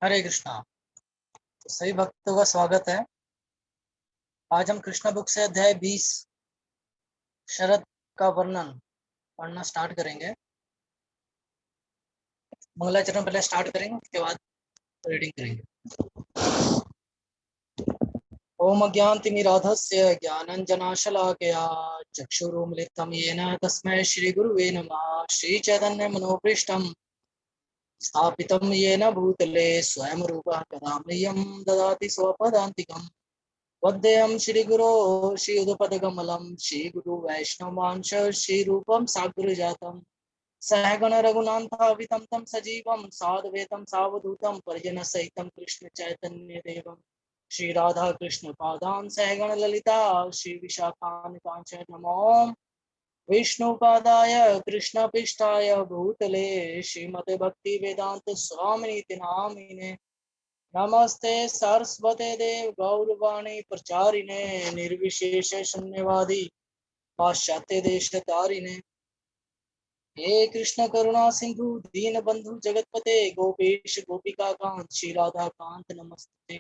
हरे कृष्णा। तो सभी भक्तों का स्वागत है। आज हम कृष्णा बुक से अध्याय 20 शरद का वर्णन पढ़ना स्टार्ट करेंगे। मंगलाचरण पहले स्टार्ट करेंगे, उसके बाद रीडिंग करेंगे। ओम अज्ञानतिमिराधस्य ज्ञानञ्जनाशलाकया चक्षुरुन्मिलितं येन तस्मै श्रीगुरुवे नमः। श्रीचैतन्यमनोभीष्टं स्थापितं येन भूतले स्वयं रूपः कदा मह्यं ददाति स्वपदान्तिकम्। वन्देऽहं श्रीगुरो श्रीयुतपदकमलं श्रीगुरु वैष्णवांश श्रीरूपं साग्रजातं सहगण रघुनाथावितं तं सजीवं साद्वैतं सावधूतं परिजनसहितं कृष्ण चैतन्य देवं श्रीराधा कृष्ण पादान् सहगण ललिता श्रीविशाखान् काञ्चन नमो विष्णुपादाय कृष्णपृष्ठाय भूतले श्रीमते भक्ति वेदांत स्वामिनीति नामिने नमस्ते सरस्वते देव गौरवाणी प्रचारिणे निर्विशेष शून्यवादी पाश्चात्य देश तारिणे हे कृष्ण करुणा सिंधु दीन बंधु जगतपते गोपेश गोपिका कांत श्री राधा कांत नमस्ते।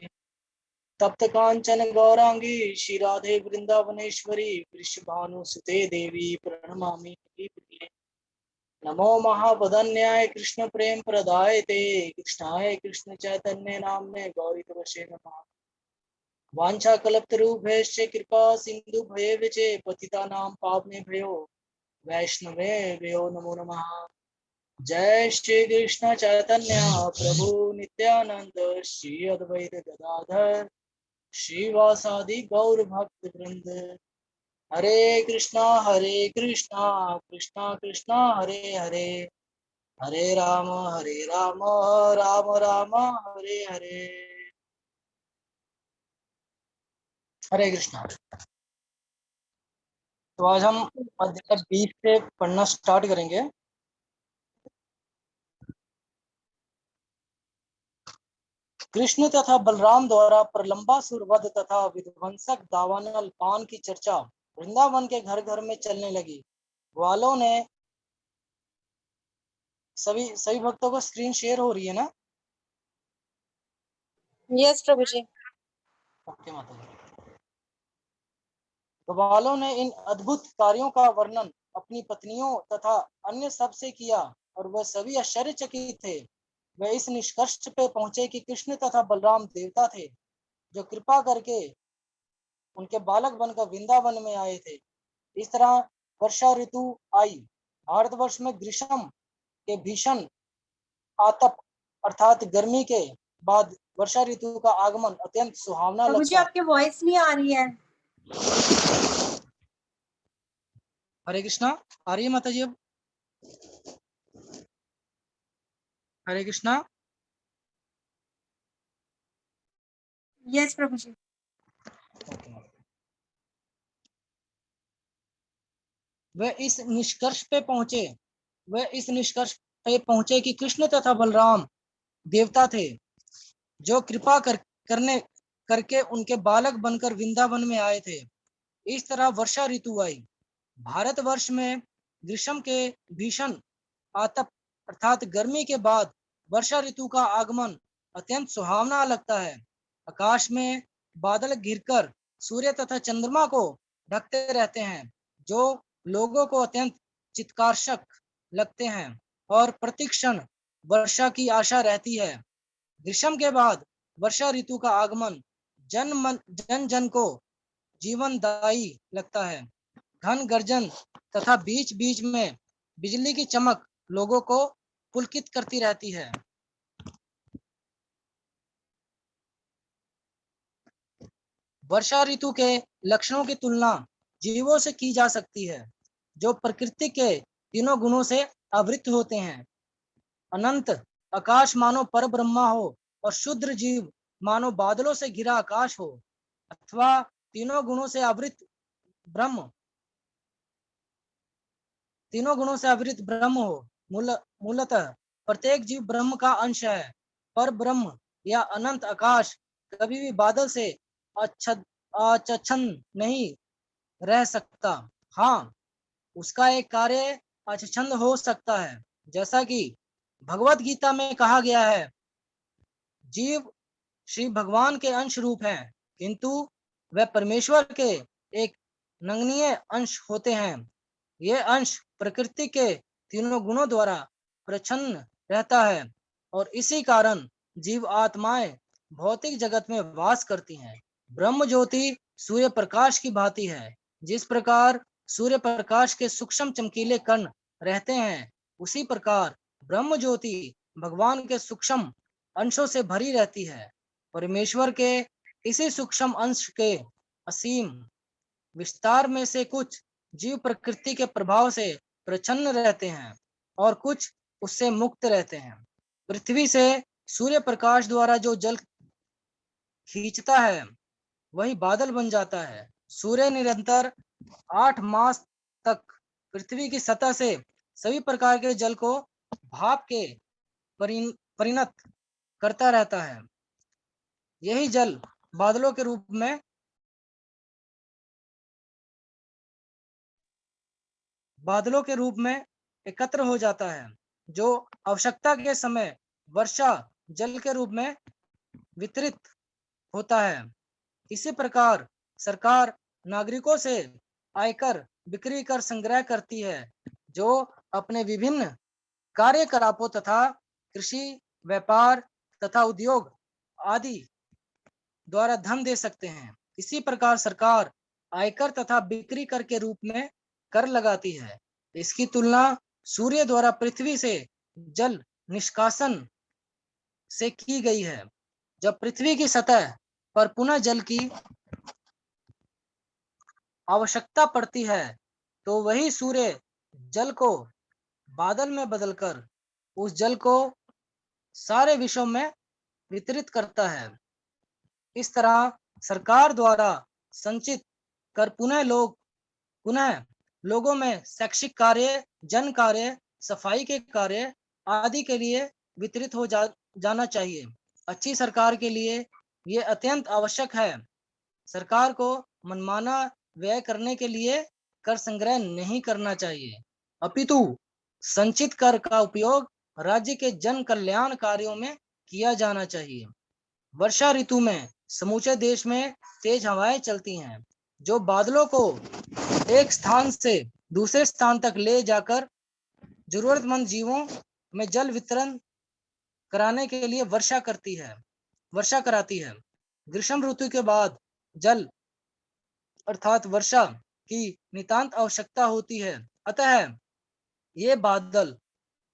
तप्त कांचन गौरांगी श्री राधे वृंदावनेश्वरी वृषभानुसुते देवी प्रणमामि प्रिये। नमो महावदन्याय कृष्ण प्रेम प्रदाय ते कृष्णाय कृष्ण चैतन्य नामने गौरी तपसे नमः। वांछा कल्पतरुभ्यश्च कृपा सिंधु भयेव पतितानां पावनेभ्यो वैष्णवेभ्यो नमो नमः। जय श्री कृष्ण चैतन्य प्रभु नित्यानंद श्री अद्वैत गदाधर श्रीवासादि गौर भक्त वृंद। हरे कृष्णा कृष्णा कृष्णा हरे हरे, हरे राम राम राम हरे हरे। हरे कृष्णा। तो आज हम अध्याय 20 से पढ़ना स्टार्ट करेंगे। कृष्ण तथा बलराम द्वारा प्रलंबासुर वध तथा विध्वंसक दावानल पान की चर्चा वृंदावन के घर घर में चलने लगी। ग्वालों ने सभी भक्तों को स्क्रीन शेयर हो रही है ना? यस प्रभु जी। ओके माता जी। ग्वालों ने इन अद्भुत कार्यों का वर्णन अपनी पत्नियों तथा अन्य सब से किया और वह सभी आश्चर्यचकित थे। वे इस निष्कर्ष पे पहुंचे कि कृष्ण तथा बलराम देवता थे जो कृपा करके उनके बालक बनकर वृंदावन में आए थे। इस तरह वर्षा ऋतु आई। भारतवर्ष में ग्रीष्म के भीषण आतप अर्थात गर्मी के बाद वर्षा ऋतु का आगमन अत्यंत सुहावना प्रभु जी लगता है। आपकी वॉइस नहीं आ रही है। हरे कृष्णा। आ रही है माता जी अब? हरे कृष्णा। यस प्रभु जी। वे इस निष्कर्ष पे पहुंचे कि कृष्ण तथा बलराम देवता थे जो कृपा करने करके उनके बालक बनकर वृंदावन में आए थे। इस तरह वर्षा ऋतु आई। भारतवर्ष में ग्रीष्म के भीषण आतप अर्थात गर्मी के बाद वर्षा ऋतु का आगमन अत्यंत सुहावना लगता है। आकाश में बादल घिरकर सूर्य तथा चंद्रमा को ढकते रहते हैं जो लोगों को अत्यंत चित्ताकर्षक लगते हैं और प्रतिक्षण वर्षा की आशा रहती है। ग्रीष्म के बाद वर्षा ऋतु का आगमन जन जन को जीवनदायी लगता है। घन गर्जन तथा बीच बीच में बिजली की चमक लोगों को पुलकित करती रहती है। वर्षा ऋतु के लक्षणों की तुलना जीवों से की जा सकती है जो प्रकृति के तीनों गुणों से आवृत होते हैं। अनंत आकाश मानो पर ब्रह्मा हो और शुद्र जीव मानो बादलों से घिरा आकाश हो अथवा तीनों गुणों से आवृत ब्रह्म हो। मूलतः प्रत्येक जीव ब्रह्म का अंश है। पर ब्रह्म या अनंत आकाश कभी भी बादल से आच्छन्न नहीं रह सकता। हाँ, उसका एक कार्य आच्छन्न हो सकता है, जैसा कि भगवत गीता में कहा गया है, जीव श्री भगवान के अंश रूप हैं, किंतु वह परमेश्वर के एक नगण्य अंश होते हैं। ये अंश प्रकृति के तीनों गुणों द्वारा प्रच्छन्न रहता है और इसी कारण जीव आत्माएं भौतिक जगत में वास करती हैं। ब्रह्म ज्योति सूर्य प्रकाश की भांति है। जिस प्रकार सूर्य प्रकाश के सूक्ष्म चमकीले कण रहते हैं, उसी प्रकार ब्रह्म ज्योति भगवान के सूक्ष्म अंशों से भरी रहती है। परमेश्वर के इसी सूक्ष्म अंश के असीम विस्तार में से कुछ जीव प्रकृति के प्रभाव से प्रच्छन्न रहते हैं और कुछ उससे मुक्त रहते हैं। पृथ्वी से सूर्य प्रकाश द्वारा जो जल खींचता है, वही बादल बन जाता है। सूर्य निरंतर 8 मास तक पृथ्वी की सतह से सभी प्रकार के जल को भाप के परिणत करता रहता है। यही जल बादलों के रूप में एकत्र हो जाता है, जो आवश्यकता के समय वर्षा जल के रूप में वितरित होता है। इसी प्रकार सरकार नागरिकों से आयकर बिक्री कर संग्रह करती है, जो अपने विभिन्न कार्यकलापों तथा कृषि, व्यापार तथा उद्योग आदि द्वारा धन दे सकते हैं। इसी प्रकार सरकार आयकर तथा बिक्री कर के रूप में कर लगाती है। इसकी तुलना सूर्य द्वारा पृथ्वी से जल निष्कासन से की गई है। जब पृथ्वी की सतह पर पुनः जल की आवश्यकता पड़ती है, तो वही सूर्य जल को बादल में बदलकर उस जल को सारे विश्व में वितरित करता है। इस तरह सरकार द्वारा संचित कर पुनः लोगों में शैक्षिक कार्य, जन कार्य, सफाई के कार्य आदि के लिए वितरित हो जाना चाहिए। अच्छी सरकार के लिए ये अत्यंत आवश्यक है। सरकार को मनमाना व्यय करने के लिए कर संग्रह नहीं करना चाहिए, अपितु संचित कर का उपयोग राज्य के जन कल्याण कार्यों में किया जाना चाहिए। वर्षा ऋतु में समूचे देश में तेज हवाएं चलती हैं, जो बादलों को एक स्थान से दूसरे स्थान तक ले जाकर जरूरतमंद जीवों में जल वितरण कराने के लिए वर्षा कराती है। ग्रीष्म ऋतु के बाद जल अर्थात वर्षा की नितांत आवश्यकता होती है। अतः ये बादल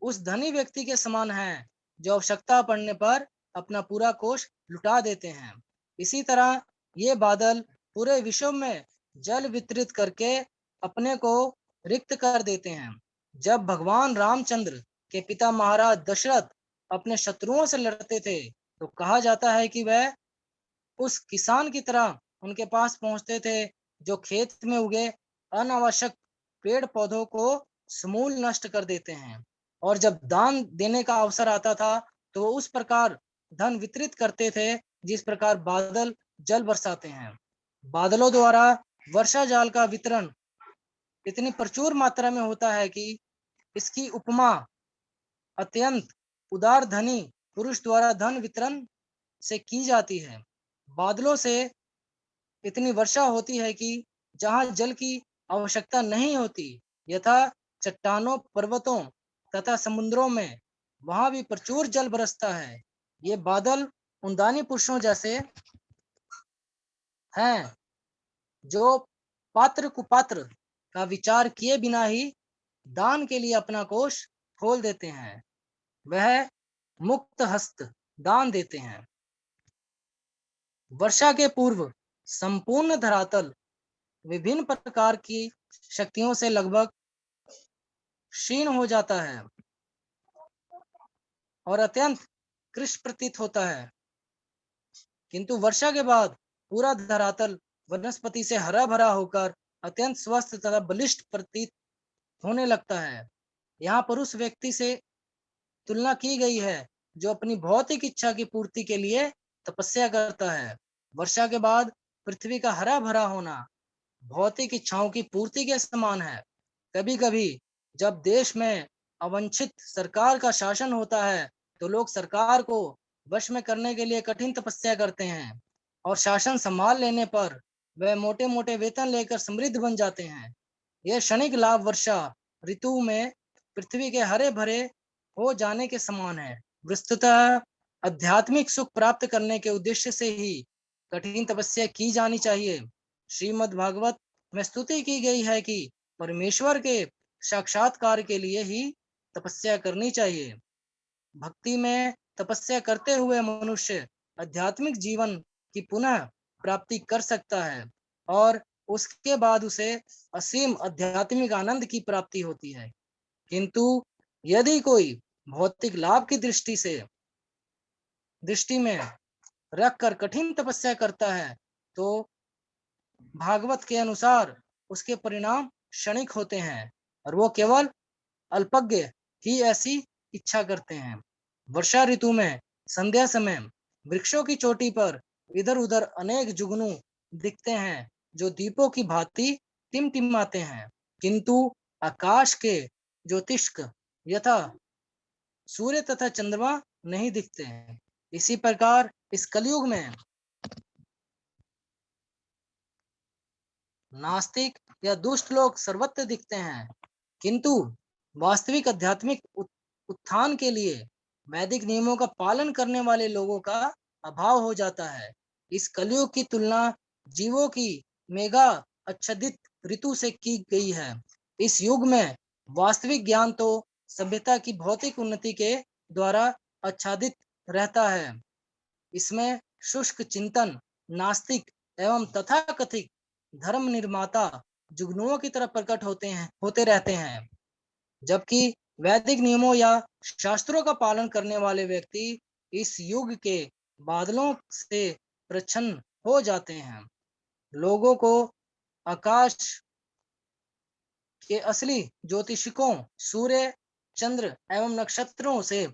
उस धनी व्यक्ति के समान हैं, जो आवश्यकता पड़ने पर अपना पूरा कोष लुटा देते हैं। इसी तरह ये बादल पूरे विश्व में जल वितरित करके अपने को रिक्त कर देते हैं। जब भगवान रामचंद्र के पिता महाराज दशरथ अपने शत्रुओं से लड़ते थे, तो कहा जाता है कि वह उस किसान की तरह उनके पास पहुंचते थे, जो खेत में उगे अनावश्यक पेड़ पौधों को समूल नष्ट कर देते हैं। और जब दान देने का अवसर आता था, तो वो उस प्रकार धन वितरित करते थे, जिस प्रकार बादल जल बरसाते हैं। बादलों द्वारा वर्षा जल का वितरण इतनी प्रचुर मात्रा में होता है कि इसकी उपमा अत्यंत उदार धनी पुरुष द्वारा धन वितरण से की जाती है। बादलों से इतनी वर्षा होती है कि जहां जल की आवश्यकता नहीं होती, यथा चट्टानों, पर्वतों तथा समुद्रों में, वहां भी प्रचुर जल बरसता है। ये बादल उन दानी पुरुषों जैसे हैं, जो पात्र कुपात्र का विचार किए बिना ही दान के लिए अपना कोष खोल देते हैं। वह मुक्त हस्त दान देते हैं। वर्षा के पूर्व संपूर्ण धरातल विभिन्न प्रकार की शक्तियों से लगभग क्षीण हो जाता है और अत्यंत कृश प्रतीत होता है, किंतु वर्षा के बाद पूरा धरातल वनस्पति से हरा भरा होकर अत्यंत स्वस्थ तथा बलिष्ठ प्रतीत होने लगता है। यहाँ पर उस व्यक्ति से तुलना की गई है, जो अपनी भौतिक इच्छा की पूर्ति के लिए तपस्या करता है। वर्षा के बाद पृथ्वी का हरा भरा होना भौतिक इच्छाओं की पूर्ति के समान है। कभी कभी जब देश में अवांछित सरकार का शासन होता है, तो लोग सरकार को वश में करने के लिए कठिन तपस्या करते हैं और शासन संभाल लेने पर वह मोटे मोटे वेतन लेकर समृद्ध बन जाते हैं। यह क्षणिक लाभ वर्षा ऋतु में पृथ्वी के हरे भरे हो जाने के समान है। वस्तुतः आध्यात्मिक सुख प्राप्त करने के उद्देश्य से ही कठिन तपस्या की जानी चाहिए। श्रीमद् भागवत में स्तुति की गई है कि परमेश्वर के साक्षात्कार के लिए ही तपस्या करनी चाहिए। भक्ति में तपस्या करते हुए मनुष्य आध्यात्मिक जीवन की पुनः प्राप्ति कर सकता है और उसके बाद उसे असीम आध्यात्मिक आनंद की प्राप्ति होती है। किंतु यदि कोई भौतिक लाभ की दृष्टि में रखकर कठिन तपस्या करता है तो भागवत के अनुसार उसके परिणाम क्षणिक होते हैं और वो केवल अल्पज्ञ ही ऐसी इच्छा करते हैं। वर्षा ऋतु में संध्या समय वृक्षों की चोटी पर इधर उधर अनेक जुगनू दिखते हैं जो दीपों की भांति टिमटिमाते हैं, किंतु आकाश के ज्योतिष्क यथा सूर्य तथा चंद्रमा नहीं दिखते हैं। इसी प्रकार इस कलयुग में नास्तिक या दुष्ट लोग सर्वत्र दिखते हैं, किंतु वास्तविक आध्यात्मिक उत्थान के लिए वैदिक नियमों का पालन करने वाले लोगों का अभाव हो जाता है। इस कलयुग की तुलना जीवों की मेघा आच्छादित ऋतु से की गई है। इस युग में वास्तविक ज्ञान तो सभ्यता की भौतिक उन्नति के द्वारा आच्छादित रहता है। इसमें शुष्क चिंतन नास्तिक एवं तथाकथित धर्म निर्माता जुगनुओं की तरफ प्रकट होते रहते हैं, जबकि वैदिक नियमों या शास्त्रों का पालन करने वाले व्यक्ति इस युग के बादलों से प्रच्छन्न हो जाते हैं। लोगों को आकाश के असली ज्योतिषिकों सूर्य चंद्र एवं नक्षत्रों से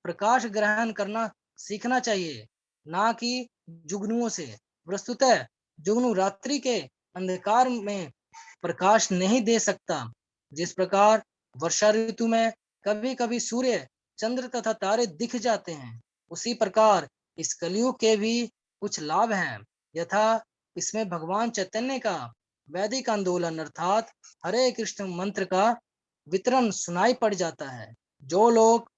प्रकाश ग्रहण करना सीखना चाहिए, ना कि जुगनुओं से। वस्तुतः जुगनू रात्रि के अंधकार में प्रकाश नहीं दे सकता। जिस प्रकार वर्षा ऋतु में कभी कभी सूर्य चंद्र तथा तारे दिख जाते हैं, उसी प्रकार इस कलयुग के भी कुछ लाभ हैं। यथा इसमें भगवान चैतन्य का वैदिक आंदोलन अर्थात हरे कृष्ण मंत्र का वितरण सुनाई पड़ जाता है। जो लोग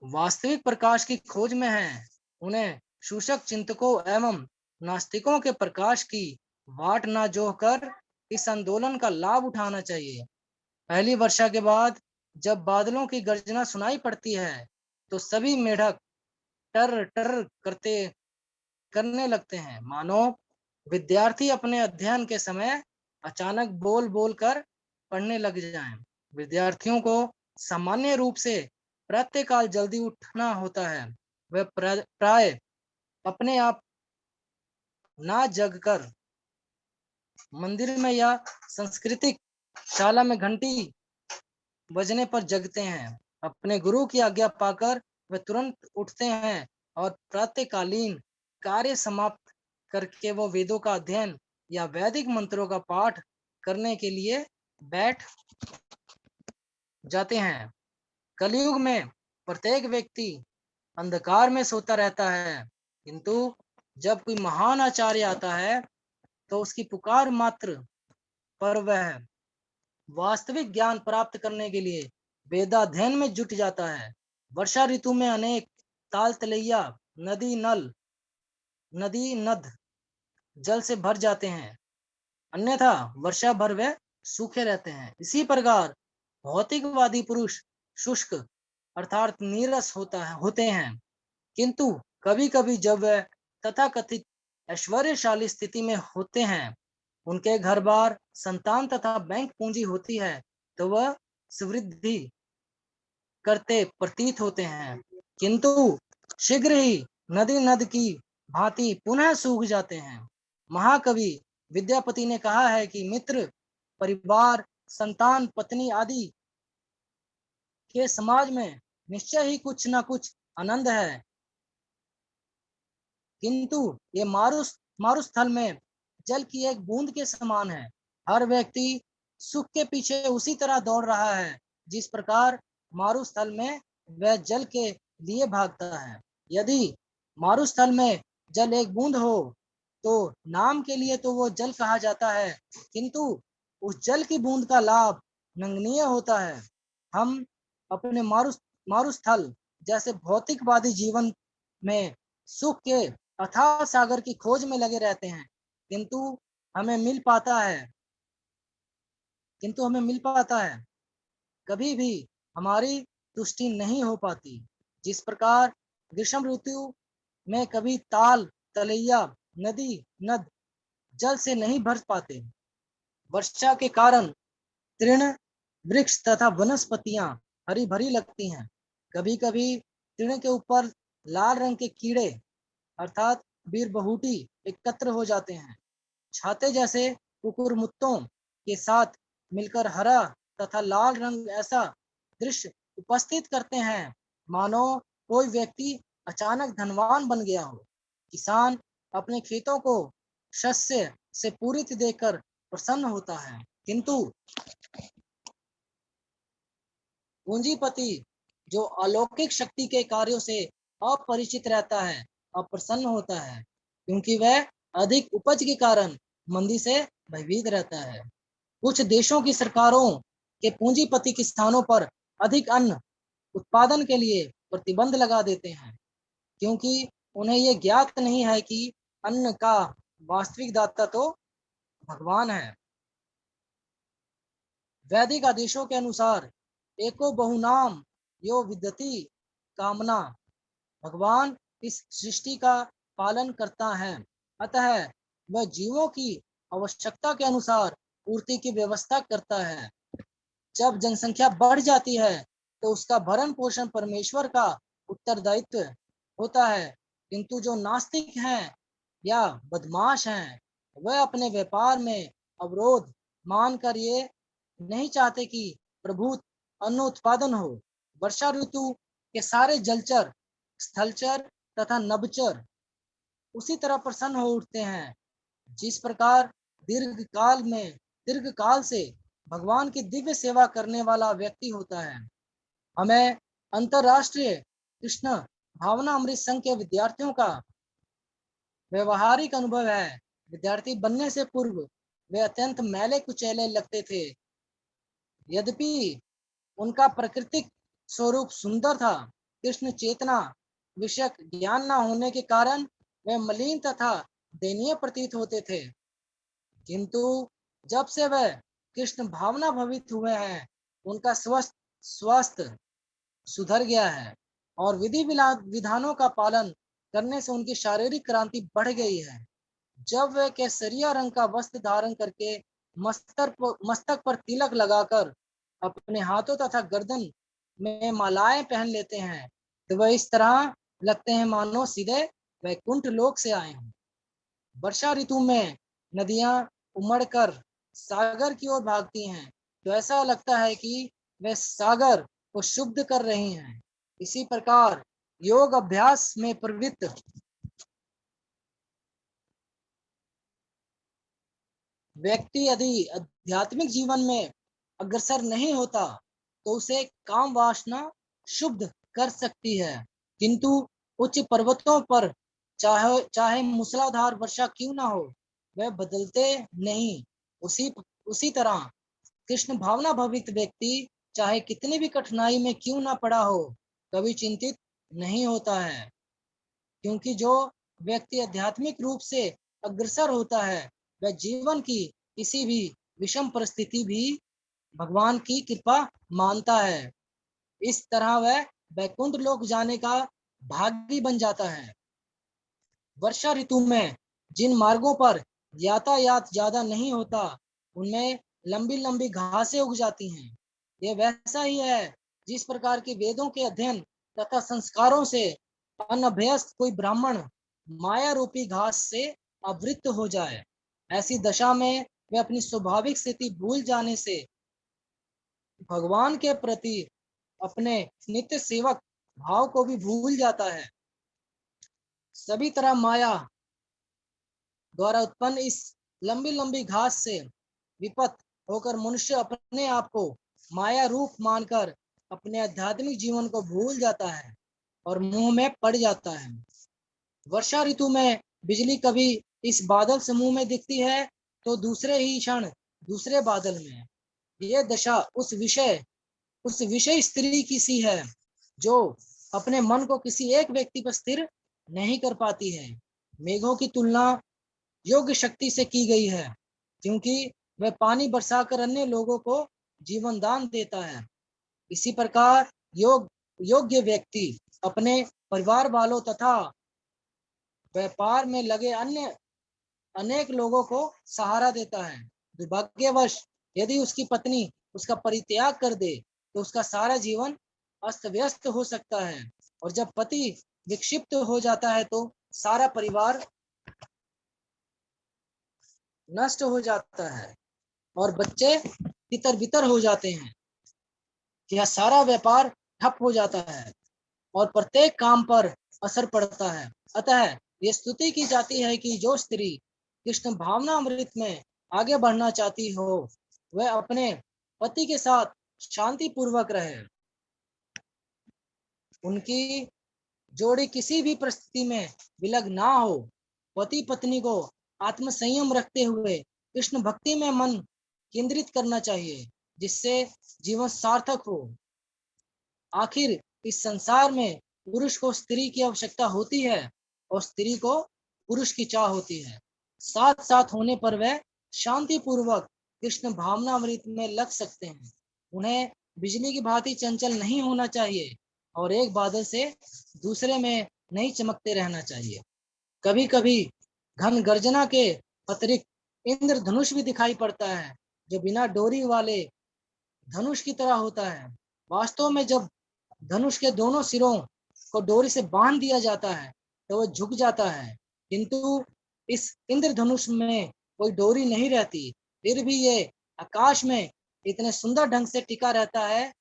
वास्तविक प्रकाश की खोज में हैं, उन्हें शूषक चिंतकों एवं नास्तिकों के प्रकाश की वाट न जोहकर इस आंदोलन का लाभ उठाना चाहिए। पहली वर्षा के बाद जब बादलों की गर्जना सुनाई पड़ती है तो सभी मेढक टर टर करने लगते हैं, मानो विद्यार्थी अपने अध्ययन के समय अचानक बोल बोल कर पढ़ने लग जाएं। विद्यार्थियों को सामान्य रूप से प्रातःकाल जल्दी उठना होता है। वे प्राय अपने आप ना जगकर मंदिर में या सांस्कृतिक शाला में घंटी बजने पर जगते हैं। अपने गुरु की आज्ञा पाकर वे तुरंत उठते हैं और प्रातःकालीन कार्य समाप्त करके वो वेदों का अध्ययन या वैदिक मंत्रों का पाठ करने के लिए बैठ जाते हैं। कलयुग में प्रत्येक व्यक्ति अंधकार में सोता रहता है, किंतु जब कोई महान आचार्य आता है तो उसकी पुकार मात्र पर वह वास्तविक ज्ञान प्राप्त करने के लिए वेदाध्ययन में जुट जाता है। वर्षा ऋतु में अनेक ताल तलैया नदी नद जल से भर जाते हैं, अन्यथा वर्षा भर वे सूखे रहते हैं। इसी प्रकार भौतिकवादी पुरुष शुष्क अर्थात नीरस होते हैं, किंतु कभी कभी जब वे तथाकथित ऐश्वर्यशाली स्थिति में होते हैं, उनके घर बार संतान तथा बैंक पूंजी होती है, तो वह समृद्धि करते प्रतीत होते हैं, किंतु शीघ्र ही नदी नद की भांति पुनः सूख जाते हैं। महाकवि विद्यापति ने कहा है कि मित्र परिवार संतान पत्नी आदि के समाज में निश्चय ही कुछ न कुछ आनंद है, किंतु ये मारुस्थल में जल की एक बूंद के समान है। हर व्यक्ति सुख के पीछे उसी तरह दौड़ रहा है जिस प्रकार मारुस्थल में वह जल के लिए भागता है। यदि मारुस्थल में जल एक बूंद हो तो नाम के लिए तो वो जल कहा जाता है, किंतु उस जल की बूंद का लाभ नगण्य होता है। हम अपने मारुस्थल जैसे भौतिकवादी जीवन में सुख के अथाह सागर की खोज में लगे रहते हैं, हमें मिल पाता है किंतु हमें मिल पाता है कभी भी हमारी तुष्टि नहीं हो पाती। जिस प्रकार ग्रीष्म ऋतु में कभी ताल तलैया नदी नद जल से नहीं भर पाते, वर्षा के कारण तृण वृक्ष तथा वनस्पतियां हरी भरी लगती हैं। कभी कभी तृण के ऊपर लाल रंग के कीड़े अर्थात बीरबहुटी एकत्र हो जाते हैं, छाते जैसे कुकुरमुत्तों के साथ मिलकर हरा तथा लाल रंग ऐसा दृश्य उपस्थित करते हैं मानो कोई व्यक्ति अचानक धनवान बन गया हो। किसान अपने खेतों को शस्य से पूरित देखकर प्रसन्न होता है, किंतु पूंजीपति जो अलौकिक शक्ति के कार्यों से अपरिचित रहता है अप्रसन्न होता है, क्योंकि वह अधिक उपज के कारण मंदी से भयभीत रहता है। कुछ देशों की सरकारों के पूंजीपति किसानों पर अधिक अन्न उत्पादन के लिए प्रतिबंध लगा देते हैं, क्योंकि उन्हें ये ज्ञात नहीं है कि अन्न का वास्तविक दाता तो भगवान है। वैदिक आदेशों के अनुसार एको बहुनाम यो विदति कामना, भगवान इस सृष्टि का पालन करता है, अतः वह जीवों की आवश्यकता के अनुसार पूर्ति की व्यवस्था करता है। जब जनसंख्या बढ़ जाती है तो उसका भरण पोषण परमेश्वर का उत्तरदायित्व होता है, किंतु जो नास्तिक हैं या बदमाश हैं वह अपने व्यापार में अवरोध मानकर ये नहीं चाहते कि प्रभु अन्न उत्पादन हो। वर्षा ऋतु के सारे जलचर स्थलचर तथा नभचर उसी तरह प्रसन्न हो उठते हैं जिस प्रकार दीर्घ काल से भगवान की दिव्य सेवा करने वाला व्यक्ति होता है। हमें अंतरराष्ट्रीय कृष्ण भावना अमृत संघ के विद्यार्थियों का व्यवहारिक अनुभव है। विद्यार्थी बनने से पूर्व वे अत्यंत मैले कुचैले लगते थे, यद्यपि उनका प्राकृतिक स्वरूप सुंदर था। कृष्ण चेतना विषयक ज्ञान न होने के कारण वे मलिन तथा दयनीय प्रतीत होते थे, किंतु जब से वह कृष्ण भावना भवित हुए हैं उनका स्वास्थ्य सुधर गया है और विधि विधानों का पालन करने से उनकी शारीरिक क्रांति बढ़ गई है। जब वे केसरिया रंग का वस्त्र धारण करके मस्तक पर तिलक लगाकर अपने हाथों तथा गर्दन में मालाएं पहन लेते हैं तो वह इस तरह लगते हैं मानो सीधे वैकुंठ लोक से आए हों। वर्षा ऋतु में नदियां उमड़कर सागर की ओर भागती हैं तो ऐसा लगता है कि वे सागर को शुद्ध कर रही हैं। इसी प्रकार योग अभ्यास में प्रवृत्त व्यक्ति यदि आध्यात्मिक जीवन में अग्रसर नहीं होता तो उसे काम वासना शुद्ध कर सकती है, किंतु उच्च पर्वतों पर चाहे चाहे मूसलाधार वर्षा क्यों ना हो वह बदलते नहीं। उसी तरह कृष्ण भावना भवित व्यक्ति चाहे कितनी भी कठिनाई में क्यों ना पड़ा हो कभी चिंतित नहीं होता है, क्योंकि जो व्यक्ति आध्यात्मिक रूप से अग्रसर होता है वह जीवन की किसी भी विषम परिस्थिति भी भगवान की कृपा मानता है। इस तरह वह वैकुंठ लोक जाने का भागी बन जाता है। वर्षा ऋतु में जिन मार्गों पर यातायात ज्यादा नहीं होता उनमें लंबी लंबी घासें उग जाती हैं। ये वैसा ही है जिस प्रकार की वेदों के अध्ययन तथा संस्कारों से अनभ्यस्त कोई ब्राह्मण माया रूपी घास से आवृत हो जाए। ऐसी दशा में वे अपनी स्वाभाविक स्थिति भूल जाने से भगवान के प्रति अपने नित्य सेवक भाव को भी भूल जाता है। सभी तरह माया द्वारा उत्पन्न इस लंबी लंबी घास से विपत होकर मनुष्य अपने आप को माया रूप मानकर अपने आध्यात्मिक जीवन को भूल जाता है और मुंह में पड़ जाता है। वर्षा ऋतु में बिजली कभी इस बादल समूह में दिखती है तो दूसरे ही क्षण दूसरे बादल में। यह दशा उस विषय स्त्री की सी है जो अपने मन को किसी एक व्यक्ति पर स्थिर नहीं कर पाती है। मेघों की तुलना योग्य शक्ति से की गई है क्योंकि वह पानी बरसाकर अन्य लोगों को जीवन दान देता है। इसी प्रकार योग्य व्यक्ति अपने परिवार वालों तथा व्यापार में लगे अन्य अनेक लोगों को सहारा देता है। दुर्भाग्यवश यदि उसकी पत्नी उसका परित्याग कर दे तो उसका सारा जीवन अस्त व्यस्त हो सकता है, और जब पति विक्षिप्त हो जाता है तो सारा परिवार नष्ट हो जाता है और बच्चे तितर बितर हो जाते हैं। यह सारा व्यापार ठप हो जाता है और प्रत्येक काम पर असर पड़ता है। अतः ये स्तुति की जाती है कि जो स्त्री कृष्ण भावना अमृत में आगे बढ़ना चाहती हो वह अपने पति के साथ शांति पूर्वक रहे। उनकी जोड़ी किसी भी परिस्थिति में विलग ना हो। पति पत्नी को आत्म संयम रखते हुए कृष्ण भक्ति में मन केंद्रित करना चाहिए जिससे जीवन सार्थक हो। आखिर इस संसार में पुरुष को स्त्री की आवश्यकता होती है और स्त्री को पुरुष की चाह होती है। साथ साथ होने पर वह शांति पूर्वक कृष्ण भावना अमृत में लग सकते हैं। उन्हें बिजली की भांति चंचल नहीं होना चाहिए और एक बादल से दूसरे में नहीं चमकते रहना चाहिए। कभी कभी घन गर्जना के अतिरिक्त इंद्रधनुष भी दिखाई पड़ता है जो बिना डोरी वाले धनुष की तरह होता है। वास्तव में जब धनुष के दोनों सिरों को डोरी से बांध दिया जाता है तो वह झुक जाता है, किंतु इस इंद्रधनुष में कोई डोरी नहीं रहती, फिर भी ये आकाश में इतने सुंदर ढंग से टिका रहता है।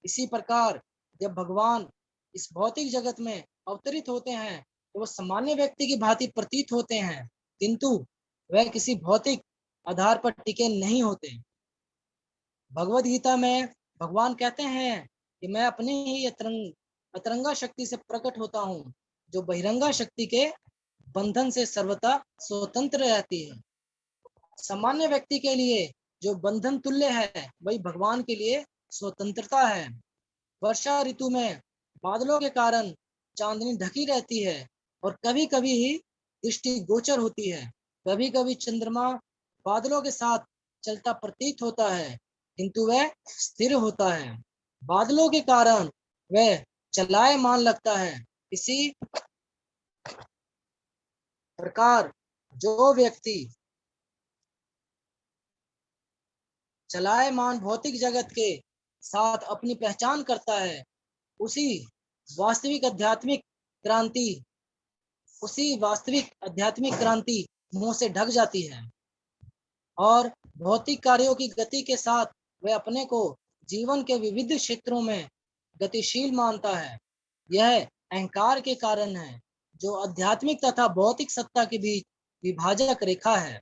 इसी प्रकार जब भगवान इस भौतिक जगत में अवतरित होते हैं तो वह सामान्य व्यक्ति की भांति प्रतीत होते हैं, किंतु वह किसी भौतिक आधार पर टिके नहीं होते। भगवद गीता में भगवान कहते हैं कि मैं अपनी ही अतरंगा शक्ति से प्रकट होता हूँ जो बहिरंगा शक्ति के बंधन से सर्वथा स्वतंत्र रहती है। सामान्य व्यक्ति के लिए जो बंधन तुल्य है वही भगवान के लिए स्वतंत्रता है। वर्षा ऋतु में बादलों के कारण चांदनी ढकी रहती है और कभी कभी ही दृष्टि गोचर होती है। कभी कभी चंद्रमा बादलों के साथ चलता प्रतीत होता है किंतु वह स्थिर होता है। बादलों के कारण वह चलायमान लगता है। इसी प्रकार जो व्यक्ति चलायमान भौतिक जगत के साथ अपनी पहचान करता है उसी वास्तविक आध्यात्मिक क्रांति मुंह से ढक जाती है और भौतिक कार्यों की गति के साथ वह अपने को जीवन के विविध क्षेत्रों में गतिशील मानता है। यह अहंकार के कारण है जो आध्यात्मिक तथा भौतिक सत्ता के बीच विभाजक रेखा है।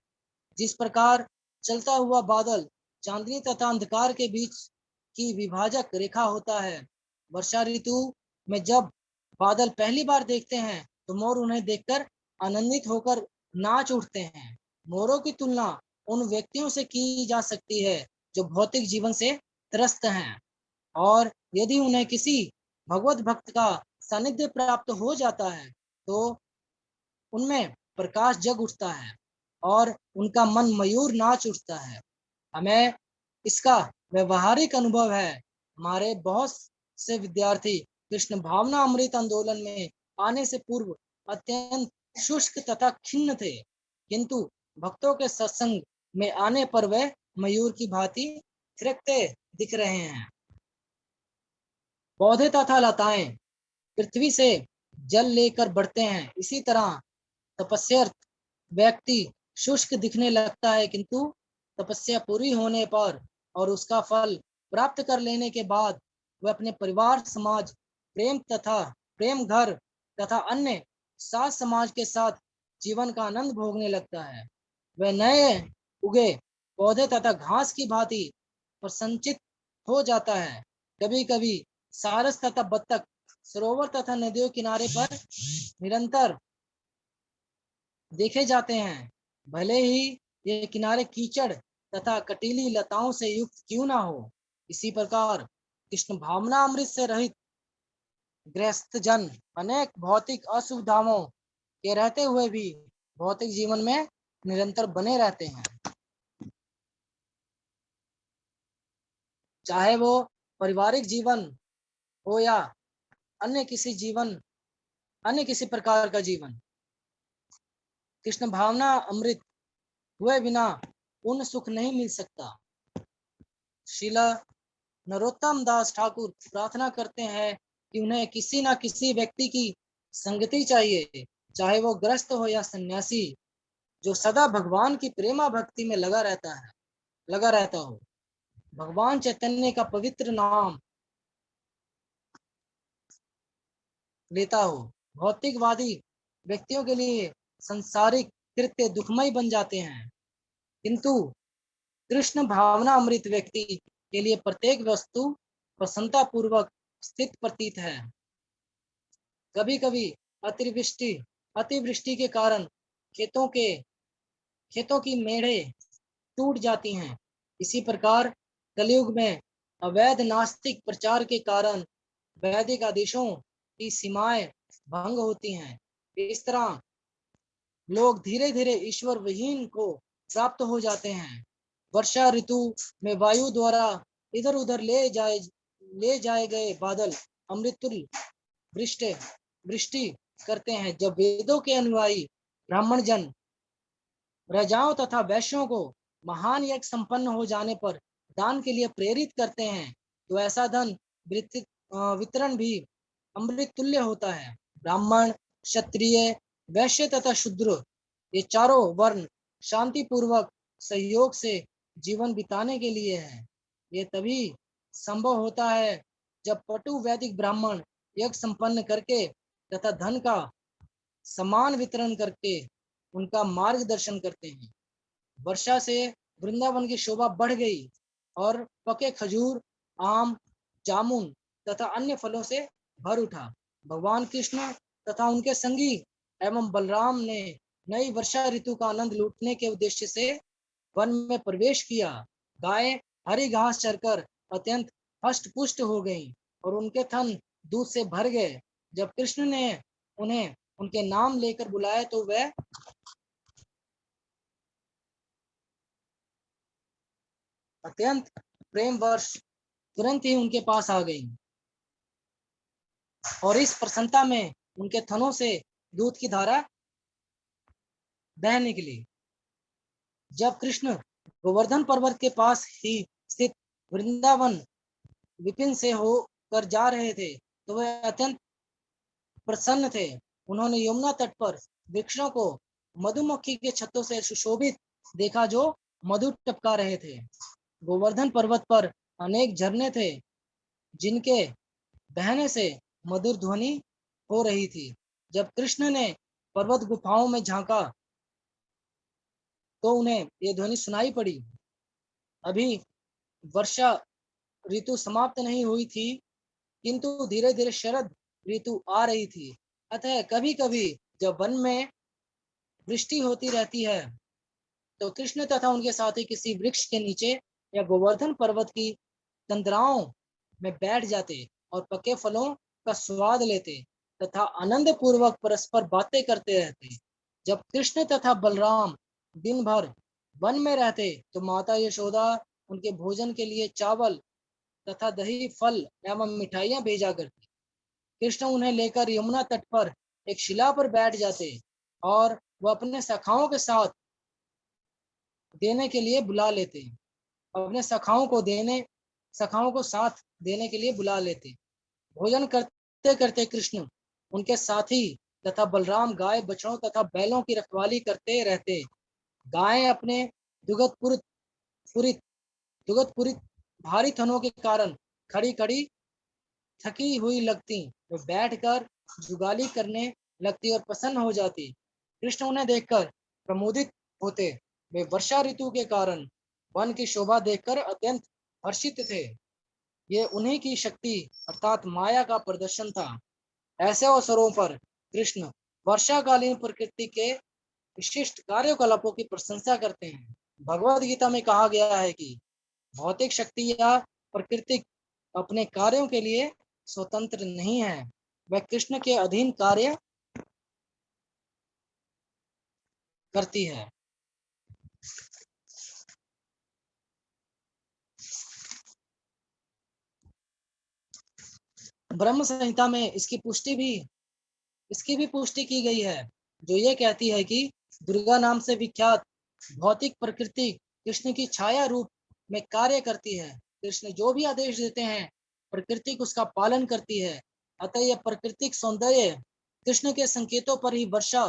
जिस प्रकार चलता हुआ बादल चांदनी तथा अंधकार के बीच की विभाजक रेखा होता है। वर्षा ऋतु में जब बादल पहली बार देखते हैं तो मोर उन्हें देखकर आनंदित होकर नाच उठते हैं। मोरों की तुलना उन व्यक्तियों से की जा सकती है जो भौतिक जीवन से त्रस्त हैं, और यदि उन्हें किसी भगवत भक्त का सानिध्य प्राप्त हो जाता है तो उनमें प्रकाश जग उठता है और उनका मन मयूर नाच उठता है। हमें इसका व्यवहारिक अनुभव है। हमारे बहुत से विद्यार्थी कृष्ण भावना अमृत आंदोलन में आने से पूर्व अत्यंत शुष्क तथा खिन्न थे, किंतु भक्तों के सत्संग में आने पर वे मयूर की भांति थिरकते दिख रहे हैं। पौधे तथा लताएं पृथ्वी से जल लेकर बढ़ते हैं, इसी तरह तपस्या व्यक्ति शुष्क दिखने लगता है, किंतु तपस्या पूरी होने पर और उसका फल प्राप्त कर लेने के बाद वह अपने परिवार समाज प्रेम घर तथा अन्य साथ समाज के साथ जीवन का आनंद भोगने लगता है। वह नए उगे पौधे तथा घास की भांति प्रसन्नचित हो जाता है। कभी कभी सारस तथा बत्तख सरोवर तथा नदियों किनारे पर निरंतर देखे जाते हैं, भले ही ये किनारे कीचड़ तथा कटीली लताओं से युक्त क्यों ना हो। इसी प्रकार कृष्ण भावना अमृत से रहित गृहस्थ जन अनेक भौतिक असुविधाओं के रहते हुए भी भौतिक जीवन में निरंतर बने रहते हैं, चाहे वो पारिवारिक जीवन हो या अन्य किसी जीवन, अन्य किसी प्रकार का जीवन। कृष्ण भावना अमृत हुए बिना पूर्ण सुख नहीं मिल सकता। शिला नरोत्तम दास ठाकुर प्रार्थना करते हैं कि उन्हें किसी न किसी व्यक्ति की संगति चाहिए, चाहे वो ग्रस्त हो या सन्यासी, जो सदा भगवान की प्रेमा भक्ति में लगा रहता हो, भगवान चैतन्य का पवित्र नाम लेता हो। भौतिकवादी व्यक्तियों के लिए संसारिक कृत्य दुखमय बन जाते हैं, किंतु कृष्ण भावना अमृत व्यक्ति के लिए प्रत्येक वस्तु प्रसन्नता पूर्वक स्थित प्रतीत है। कभी कभी अतिवृष्टि के कारण खेतों के खेतों की मेढ़े टूट जाती हैं। इसी प्रकार कलयुग में अवैध नास्तिक प्रचार के कारण वैदिक आदेशों की सीमाएं भंग होती हैं। इस तरह लोग धीरे धीरे ईश्वर विहीन को प्राप्त हो जाते हैं। वर्षा ऋतु में वायु द्वारा इधर उधर ले जाए गए बादल अमृतुल्य वृष्टि वृष्टि करते हैं। जब वेदों के अनुयायी ब्राह्मण जन राजाओं तथा वैश्यों को महान यज्ञ संपन्न हो जाने पर दान के लिए प्रेरित करते हैं, तो ऐसा धन वितरण भी अमृत तुल्य होता है। ब्राह्मण, क्षत्रिय, वैश्य तथा शूद्र, ये चारों वर्ण शांति पूर्वक सहयोग से जीवन बिताने के लिए है। ये तभी संभव होता है जब पटु वैदिक ब्राह्मण यज्ञ संपन्न करके तथा धन का समान वितरण करके उनका मार्गदर्शन करते हैं। वर्षा से वृंदावन की शोभा बढ़ गई और पके खजूर, आम, जामुन तथा अन्य फलों से भर उठा। भगवान कृष्ण तथा उनके संगी एवं बलराम ने नई वर्षा ऋतु का आनंद लूटने के उद्देश्य से वन में प्रवेश किया। गाय हरी घास चरकर अत्यंत हष्ट पुष्ट हो गईं और उनके थन दूध से भर गए। जब कृष्ण ने उन्हें उनके नाम लेकर बुलाया तो वह अत्यंत प्रेम वर्ष तुरंत ही उनके पास आ गई और इस प्रसन्नता में उनके थनों से दूध की धारा बह निकली। जब कृष्ण गोवर्धन पर्वत के पास ही स्थित वृंदावन विपिन से होकर जा रहे थे, तो वह अत्यंत प्रसन्न थे। उन्होंने यमुना तट पर वृक्षों को मधुमक्खी के छत्तों से सुशोभित देखा, जो मधु टपका रहे थे। गोवर्धन पर्वत पर अनेक झरने थे, जिनके बहने से मधुर ध्वनि हो रही थी। जब कृष्ण ने पर्वत गुफाओं में झांका तो उन्हें ये ध्वनि सुनाई पड़ी। अभी वर्षा ऋतु समाप्त नहीं हुई थी, किंतु धीरे धीरे शरद ऋतु आ रही थी। अतः कभी कभी जब वन में वृष्टि होती रहती है, तो कृष्ण तथा उनके साथी किसी वृक्ष के नीचे या गोवर्धन पर्वत की तंद्राओं में बैठ जाते और पके फलों का स्वाद लेते तथा आनंद पूर्वक परस्पर बातें करते रहते। जब कृष्ण तथा बलराम दिन भर वन में रहते, तो माता यशोदा उनके भोजन के लिए चावल तथा दही, फल एवं मिठाइयां भेजा करती। कृष्ण उन्हें लेकर यमुना तट पर एक शिला पर बैठ जाते और वह अपने सखाओं के साथ देने के लिए बुला लेते अपने सखाओं को साथ देने के लिए बुला लेते। भोजन करते करते कृष्ण, उनके साथी तथा बलराम गाय, बछड़ों तथा बैलों की रखवाली करते रहते। गायें अपने दुगध पुरित दुगध पुरित भारी थनों के कारण खड़ी खड़ी थकी हुई लगती, वो बैठकर जुगाली करने लगती और प्रसन्न हो जाती। कृष्ण उन्हें देखकर प्रमोदित होते। वे वर्षा ऋतु के कारण वन की शोभा देखकर अत्यंत हर्षित थे। ये उन्हीं की शक्ति अर्थात माया का प्रदर्शन था। ऐसे अवसरों पर कृष्ण वर्षाकालीन प्रकृति के विशिष्ट कार्यकलापों की प्रशंसा करते हैं। भगवद गीता में कहा गया है कि भौतिक शक्ति या प्रकृति अपने कार्यों के लिए स्वतंत्र नहीं है, वह कृष्ण के अधीन कार्य करती है। ब्रह्म संहिता में इसकी भी पुष्टि की गई है, जो ये कहती है कि दुर्गा नाम से विख्यात भौतिक प्रकृति कृष्ण की छाया रूप में कार्य करती है। कृष्ण जो भी आदेश देते हैं, प्रकृति उसका पालन करती है। अतः यह प्राकृतिक सौंदर्य कृष्ण के संकेतों पर ही वर्षा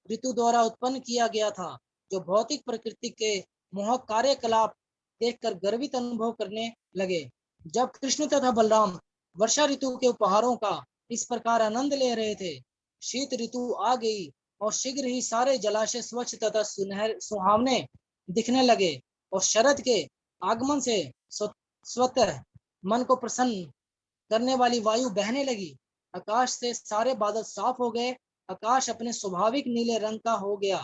ऋतु द्वारा उत्पन्न किया गया था, जो भौतिक प्रकृति के मोहक कार्यकलाप देखकर गर्वित अनुभव करने लगे। जब कृष्ण तथा बलराम वर्षा ऋतु के उपहारों का इस प्रकार आनंद ले रहे थे, शीत ऋतु आ गई और शीघ्र ही सारे जलाशय स्वच्छ तथा सुहावने दिखने लगे और शरद के आगमन से स्वतः मन को प्रसन्न करने वाली वायु बहने लगी। आकाश से सारे बादल साफ हो गए, आकाश अपने स्वाभाविक नीले रंग का हो गया।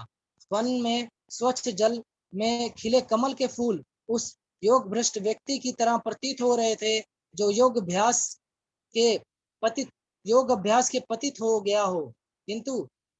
वन में स्वच्छ जल में खिले कमल के फूल उस योग भ्रष्ट व्यक्ति की तरह प्रतीत हो रहे थे, जो के योग अभ्यास के पतित हो गया हो, किंतु